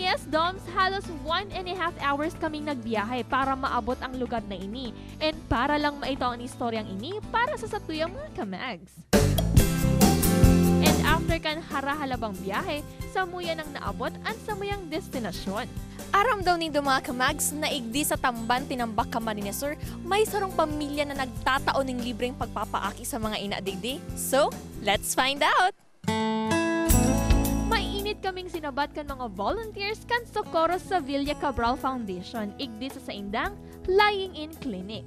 Yes, Doms, halos 1.5 hours kaming nagbiyahe para maabot ang lugar na ini. And para lang maito ang istoryang ini para sa satuyang mga kamags. And after kan harahalabang biyahe, samuyan ang naabot ang samuyang destinasyon. Aram daw ni mga kamags na igdi sa tamban tinambak ka Marinesur, may sarong pamilya na nagtataon ng libreng pagpapaaki sa mga ina-digdi. So, let's find out! Mainit kaming sinabat kan mga volunteers kan Socorro Sevilla Cabral Foundation, igdi sa Saindang Lying in Clinic.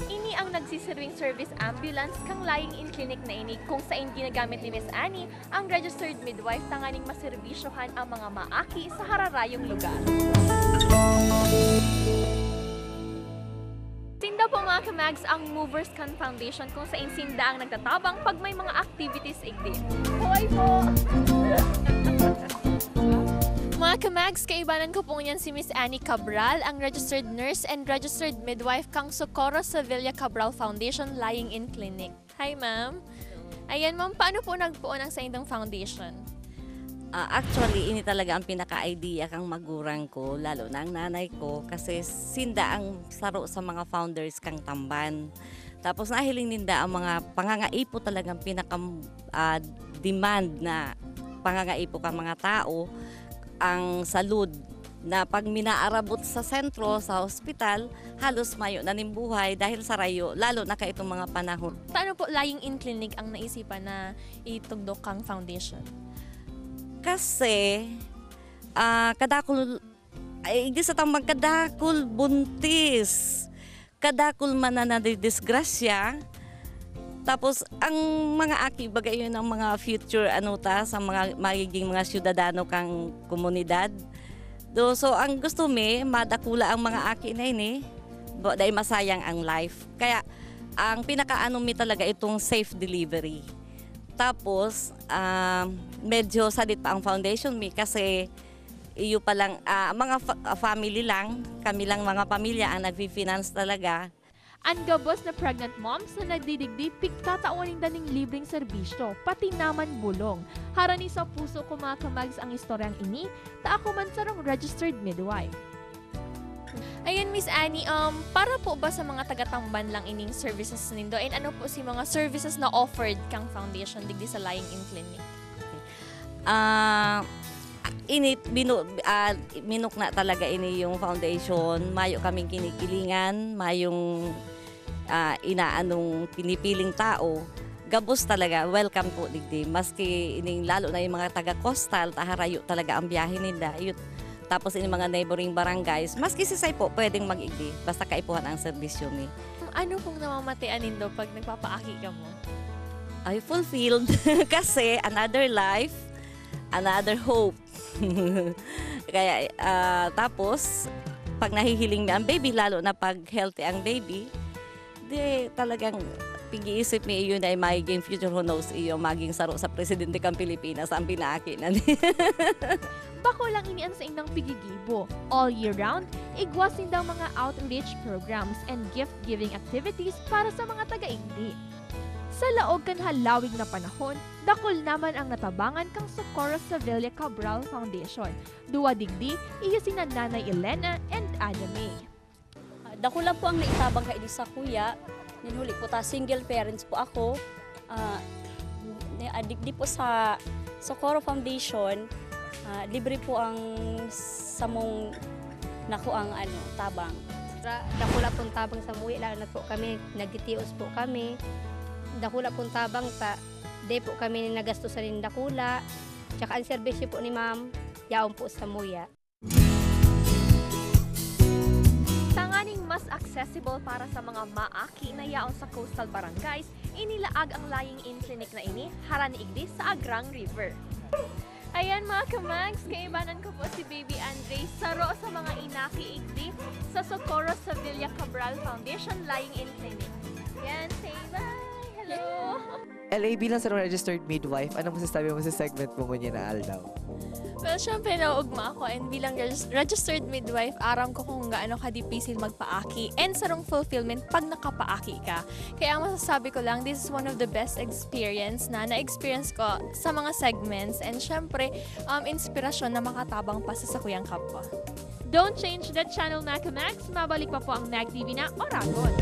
Ini ang nagsisirwing service ambulance kang Lying in Clinic na ini kung saan ginagamit ni Miss Annie ang registered midwife tanganing maserbisyohan ang mga maaki sa hararayong lugar. Sinda po mga kamags ang Movers Can Foundation kung saan sinda ang nagtatabang pag may mga activities igdi. Hoy po! Mga kamags, kaibanan ko po niyan si Miss Annie Cabral, ang registered nurse and registered midwife kang Socorro Sevilla Cabral Foundation Lying in Clinic. Hi ma'am! Ayan ma'am, paano po nagpuon ang sa indang foundation? Actually, ini talaga ang pinaka-idea kang magurang ko, lalo na ang nanay ko, kasi sinda ang saro sa mga founders kang tamban. Tapos nahiling ninda ang mga pangangaipo talagang pinaka-demand na pangangaipo kang mga tao, ang salud na pag minaarabot sa sentro, sa hospital, halos mayo na nimbuhay dahil sa rayo, lalo na kaitong mga panahon. Paano po Lying in Clinic ang naisipan na itugdok kang foundation? Kasi, kadakul, ay, di sa tamang kadakul buntis, kadakul man na disgrasya. Tapos, ang mga aki, bagay yun ang mga future sa mga magiging mga syudadano kang komunidad. So, ang gusto mi, madakula ang mga aki na ini, dahil masayang ang life. Kaya, ang pinakaano mi talaga itong safe delivery. Tapos, medyo sadit pa ang foundation mi kasi iyo pa lang, mga family lang, kami lang mga pamilya ang nag-finance talaga. Ang gabos na pregnant moms na nagdidigdi, pigtataunin daning libreng serbisyo, pati naman bulong. Harani sa puso ko mga kamags ang istoryang ini, ta ako man sarong registered midwife. Ayan, Miss Annie, para po ba sa mga taga-tamban lang ining services nindo? And ano po si mga services na offered kang foundation digdi sa Lying in Clinic? Minuk na talaga ini yung foundation. Mayo kaming kinikilingan, mayong inaanong pinipiling tao. Gabos talaga, welcome po digdi. Maski ining lalo na yung mga taga-coastal, taharayo talaga ang biyahe nila. Tapos ini mga neighboring barangays, maski si Say po pwedeng mag-igdi, basta kaipuhan ang serbisyo ni. Ano pong namamatian nindo pag nagpapaaki ka mo? Ay, fulfilled. Kasi another life, another hope. Kaya, tapos, pag nahihiling na ang baby, lalo na pag healthy ang baby, di talagang pag-iisip mi iyon ay magiging future, who knows, iyo maging saro sa presidente kang Pilipinas ang pinaaki na ni. Bako lang inian sa indang pigigibo. All year round, igwas indang mga outreach programs and gift-giving activities para sa mga taga-igdi. Sa laog kan halawig na panahon, dakol naman ang natabangan kang Socorro Sevilla Cabral Foundation. Duwa digdi, iyo sina Nanay Elena and Ada May. Dako lang po ang naitabang kaili sa kuya. Ninhuli po ta, single parents po ako. Digdi po sa Socorro Foundation, libre po ang samong naku ang tabang. Dakula pong tabang sa muwi, lalo na po kami, nagtitios po kami. Dakula pong tabang sa day po kami nagastos sa dakula. Tsaka ang serbisyo po ni ma'am, yaon po sa muya. Tanganing mas accessible para sa mga maaki na yaon sa coastal barangays, inilaag ang Lying in Clinic na ini, haraniigdi sa Agrang River. Ayan mga kamags, kaibanan ko po si Baby Andre, saro sa mga inaki-igdi sa Socorro Sevilla Cabral Foundation Lying in Clinic. Yan, say bye! Hello! LA bilang sa registered midwife, anong masasabi mo sa segment mo ngunyan na Aldaw? Well, syempre nauugma ako and bilang registered midwife, aram ko kung gaano ka-difícil magpaaki and sarong fulfillment pag nakapaaki ka. Kaya ang masasabi ko lang, this is one of the best experience na na-experience ko sa mga segments and syempre, inspirasyon na makatabang pa sa sakuyang kapwa. Don't change that channel, mga Kamags. Mabalik pa po ang Mag TV na Oragon.